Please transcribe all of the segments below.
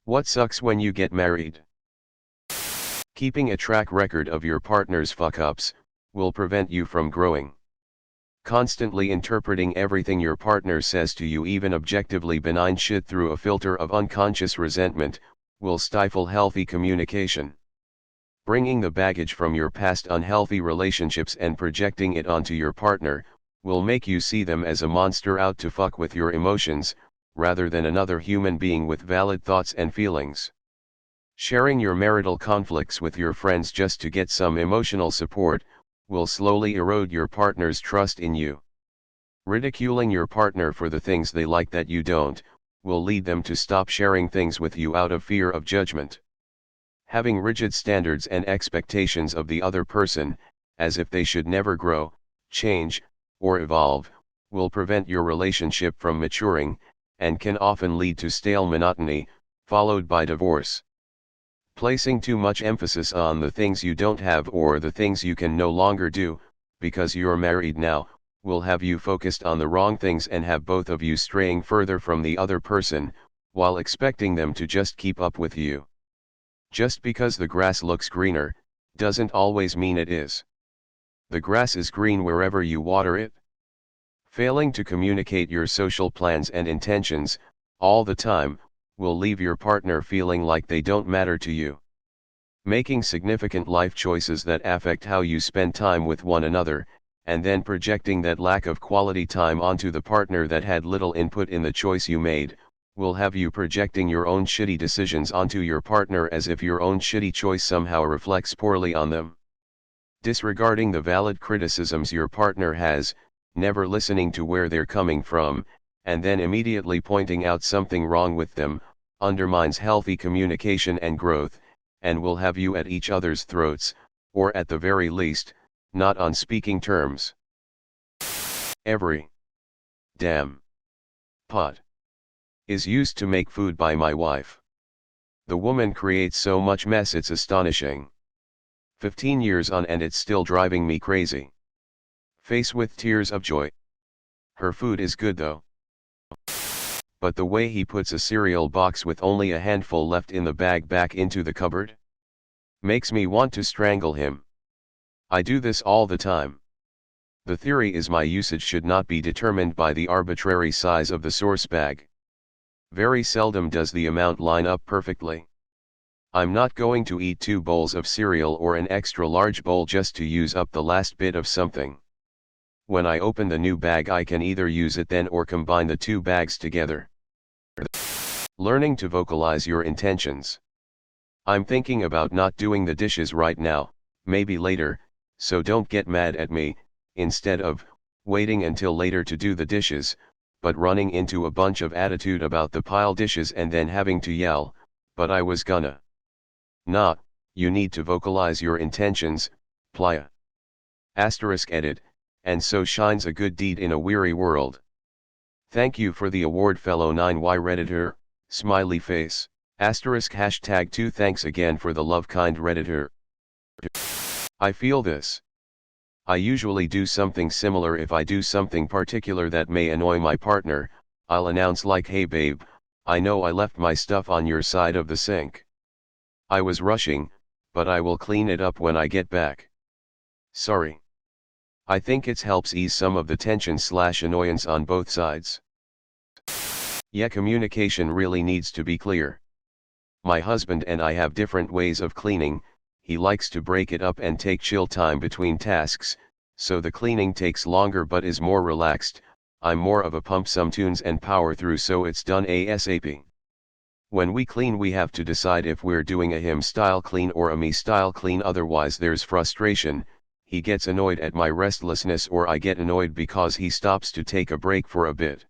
What sucks when you get married? Keeping a track record of your partner's fuck-ups will prevent you from growing. Constantly interpreting everything your partner says to you, even objectively benign shit, through a filter of unconscious resentment, will stifle healthy communication. Bringing the baggage from your past unhealthy relationships and projecting it onto your partner will make you see them as a monster out to fuck with your emotions, rather than another human being with valid thoughts and feelings. Sharing your marital conflicts with your friends just to get some emotional support will slowly erode your partner's trust in you. Ridiculing your partner for the things they like that you don't will lead them to stop sharing things with you out of fear of judgment. Having rigid standards and expectations of the other person, as if they should never grow, change, or evolve, will prevent your relationship from maturing, and can often lead to stale monotony, followed by divorce. Placing too much emphasis on the things you don't have or the things you can no longer do, because you're married now, will have you focused on the wrong things and have both of you straying further from the other person, while expecting them to just keep up with you. Just because the grass looks greener, doesn't always mean it is. The grass is green wherever you water it. Failing to communicate your social plans and intentions, all the time, will leave your partner feeling like they don't matter to you. Making significant life choices that affect how you spend time with one another, and then projecting that lack of quality time onto the partner that had little input in the choice you made, will have you projecting your own shitty decisions onto your partner as if your own shitty choice somehow reflects poorly on them. Disregarding the valid criticisms your partner has, never listening to where they're coming from, and then immediately pointing out something wrong with them, undermines healthy communication and growth, and will have you at each other's throats, or at the very least, not on speaking terms. Every damn pot is used to make food by my wife. The woman creates so much mess it's astonishing. 15 years on and it's still driving me crazy. Face with tears of joy. Her food is good though. But the way he puts a cereal box with only a handful left in the bag back into the cupboard makes me want to strangle him. I do this all the time. The theory is my usage should not be determined by the arbitrary size of the source bag. Very seldom does the amount line up perfectly. I'm not going to eat 2 bowls of cereal or an extra large bowl just to use up the last bit of something. When I open the new bag, I can either use it then or combine the 2 bags together. Learning to vocalize your intentions. I'm thinking about not doing the dishes right now, maybe later, so don't get mad at me, instead of waiting until later to do the dishes, but running into a bunch of attitude about the pile dishes and then having to yell, but I was gonna. Nah, you need to vocalize your intentions, playa. *edit, and so shines a good deed in a weary world. Thank you for the award, fellow 9Y Redditor, smiley face, *#2 thanks again for the love, kind Redditor. I feel this. I usually do something similar. If I do something particular that may annoy my partner, I'll announce like, hey babe, I know I left my stuff on your side of the sink. I was rushing, but I will clean it up when I get back. Sorry. I think it helps ease some of the tension/annoyance on both sides. Yeah, communication really needs to be clear. My husband and I have different ways of cleaning. He likes to break it up and take chill time between tasks, so the cleaning takes longer but is more relaxed. I'm more of a pump some tunes and power through, so it's done ASAP. When we clean, we have to decide if we're doing a him style clean or a me style clean, otherwise there's frustration. He gets annoyed at my restlessness, or I get annoyed because he stops to take a break for a bit.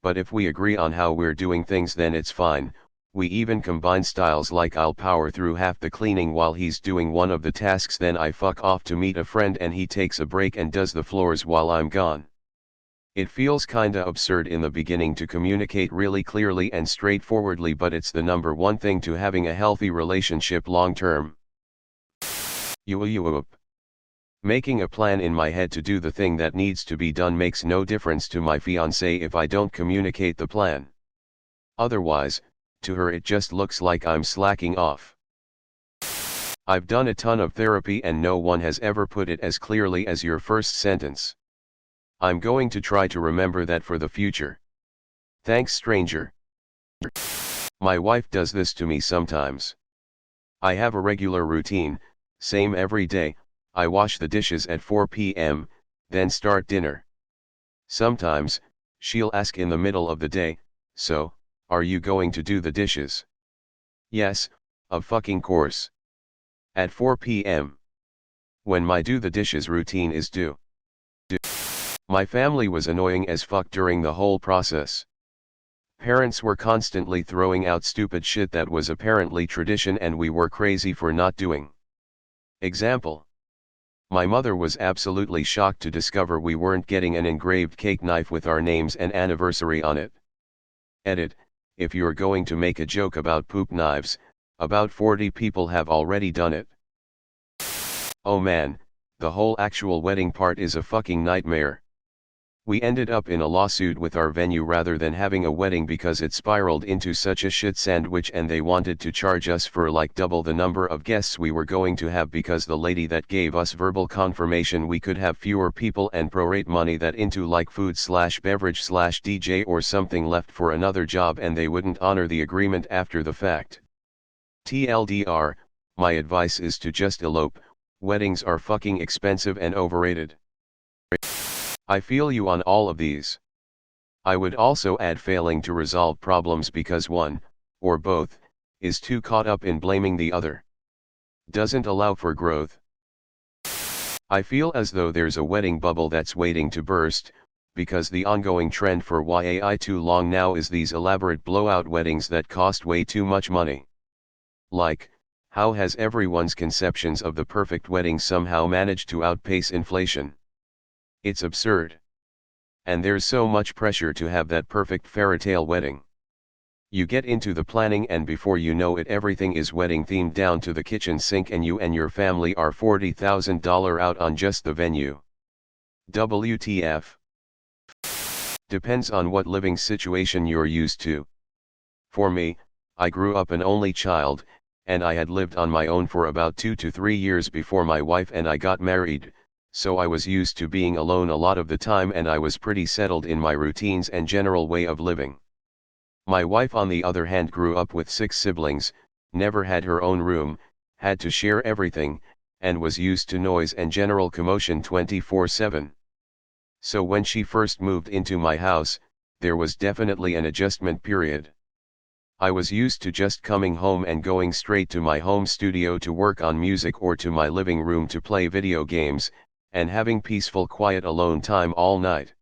But if we agree on how we're doing things, then it's fine. We even combine styles, like I'll power through half the cleaning while he's doing one of the tasks, then I fuck off to meet a friend and he takes a break and does the floors while I'm gone. It feels kinda absurd in the beginning to communicate really clearly and straightforwardly, but it's the number one thing to having a healthy relationship long term. Making a plan in my head to do the thing that needs to be done makes no difference to my fiancé if I don't communicate the plan. Otherwise, to her it just looks like I'm slacking off. I've done a ton of therapy and no one has ever put it as clearly as your first sentence. I'm going to try to remember that for the future. Thanks, stranger. My wife does this to me sometimes. I have a regular routine, same every day. I wash the dishes at 4 p.m., then start dinner. Sometimes, she'll ask in the middle of the day, "So, are you going to do the dishes?" Yes, of fucking course. At 4 p.m. When my do the dishes routine is due. My family was annoying as fuck during the whole process. Parents were constantly throwing out stupid shit that was apparently tradition and we were crazy for not doing. Example. My mother was absolutely shocked to discover we weren't getting an engraved cake knife with our names and anniversary on it. Edit, if you're going to make a joke about poop knives, about 40 people have already done it. Oh man, the whole actual wedding part is a fucking nightmare. We ended up in a lawsuit with our venue rather than having a wedding because it spiraled into such a shit sandwich and they wanted to charge us for like double the number of guests we were going to have because the lady that gave us verbal confirmation we could have fewer people and prorate money that into like food/beverage/DJ or something left for another job and they wouldn't honor the agreement after the fact. TLDR, my advice is to just elope, weddings are fucking expensive and overrated. I feel you on all of these. I would also add failing to resolve problems because one, or both, is too caught up in blaming the other. Doesn't allow for growth. I feel as though there's a wedding bubble that's waiting to burst, because the ongoing trend for YAI too long now is these elaborate blowout weddings that cost way too much money. Like, how has everyone's conceptions of the perfect wedding somehow managed to outpace inflation? It's absurd. And there's so much pressure to have that perfect fairytale wedding. You get into the planning and before you know it everything is wedding themed down to the kitchen sink and you and your family are $40,000 out on just the venue. WTF. Depends on what living situation you're used to. For me, I grew up an only child, and I had lived on my own for about 2 to 3 years before my wife and I got married. So I was used to being alone a lot of the time and I was pretty settled in my routines and general way of living. My wife on the other hand grew up with 6 siblings, never had her own room, had to share everything, and was used to noise and general commotion 24/7. So when she first moved into my house, there was definitely an adjustment period. I was used to just coming home and going straight to my home studio to work on music or to my living room to play video games, and having peaceful quiet alone time all night.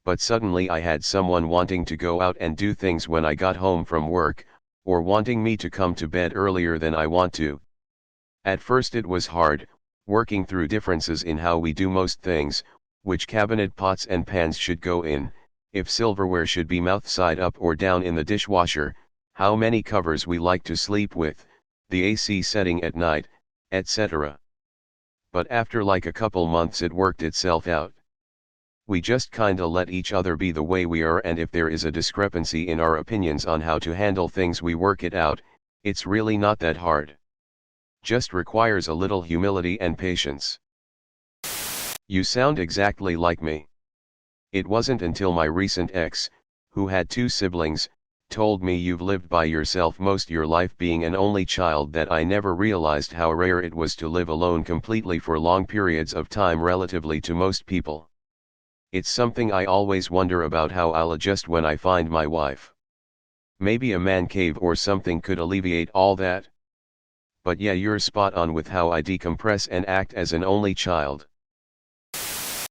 But suddenly I had someone wanting to go out and do things when I got home from work, or wanting me to come to bed earlier than I want to. At first it was hard, working through differences in how we do most things, which cabinet pots and pans should go in, if silverware should be mouth side up or down in the dishwasher, how many covers we like to sleep with, the AC setting at night, etc. But after like a couple months it worked itself out. We just kinda let each other be the way we are and if there is a discrepancy in our opinions on how to handle things we work it out, it's really not that hard. Just requires a little humility and patience. You sound exactly like me. It wasn't until my recent ex, who had 2 siblings, told me you've lived by yourself most your life being an only child that I never realized how rare it was to live alone completely for long periods of time relatively to most people. It's something I always wonder about how I'll adjust when I find my wife. Maybe a man cave or something could alleviate all that. But yeah, you're spot on with how I decompress and act as an only child.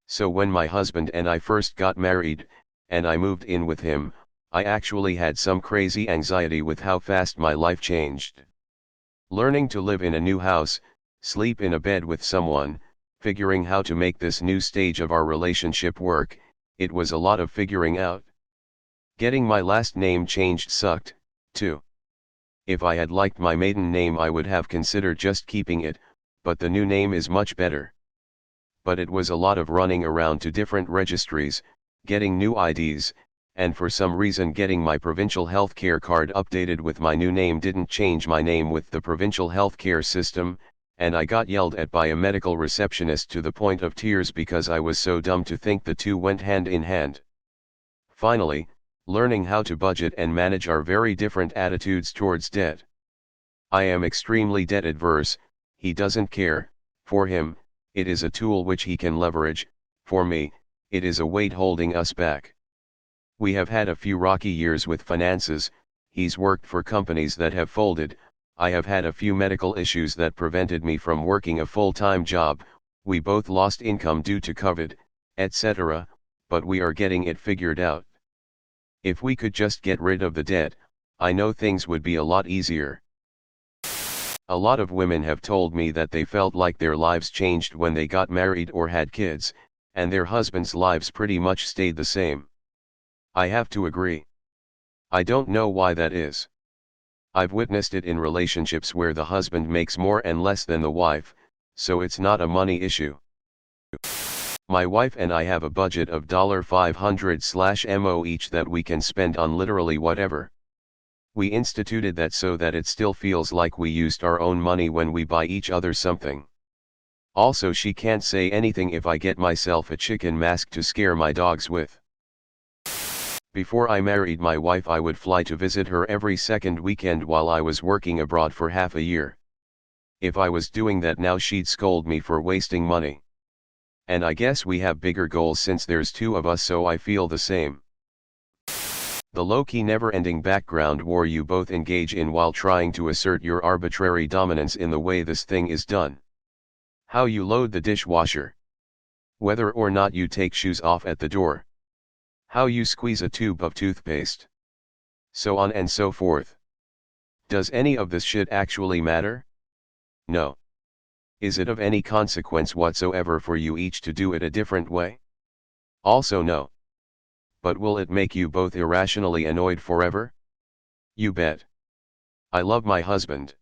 So when my husband and I first got married, and I moved in with him, I actually had some crazy anxiety with how fast my life changed. Learning to live in a new house, sleep in a bed with someone, figuring how to make this new stage of our relationship work, it was a lot of figuring out. Getting my last name changed sucked, too. If I had liked my maiden name I would have considered just keeping it, but the new name is much better. But it was a lot of running around to different registries, getting new IDs, and for some reason getting my provincial healthcare card updated with my new name didn't change my name with the provincial healthcare system, and I got yelled at by a medical receptionist to the point of tears because I was so dumb to think the two went hand in hand. Finally, learning how to budget and manage are very different attitudes towards debt. I am extremely debt adverse, he doesn't care. For him, it is a tool which he can leverage. For me, it is a weight holding us back. We have had a few rocky years with finances. He's worked for companies that have folded. I have had a few medical issues that prevented me from working a full-time job. We both lost income due to COVID, etc., but we are getting it figured out. If we could just get rid of the debt, I know things would be a lot easier. A lot of women have told me that they felt like their lives changed when they got married or had kids, and their husbands' lives pretty much stayed the same. I have to agree. I don't know why that is. I've witnessed it in relationships where the husband makes more and less than the wife, so it's not a money issue. My wife and I have a budget of $500/mo each that we can spend on literally whatever. We instituted that so that it still feels like we used our own money when we buy each other something. Also, she can't say anything if I get myself a chicken mask to scare my dogs with. Before I married my wife, I would fly to visit her every second weekend while I was working abroad for half a year. If I was doing that now, she'd scold me for wasting money. And I guess we have bigger goals since there's two of us, so I feel the same. The low-key never-ending background war you both engage in while trying to assert your arbitrary dominance in the way this thing is done. How you load the dishwasher. Whether or not you take shoes off at the door. How you squeeze a tube of toothpaste. So on and so forth. Does any of this shit actually matter? No. Is it of any consequence whatsoever for you each to do it a different way? Also no. But will it make you both irrationally annoyed forever? You bet. I love my husband.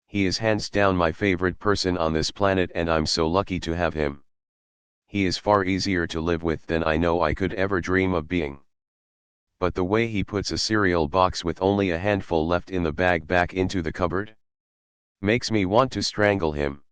He is hands down my favorite person on this planet, and I'm so lucky to have him. He is far easier to live with than I know I could ever dream of being. But the way he puts a cereal box with only a handful left in the bag back into the cupboard makes me want to strangle him.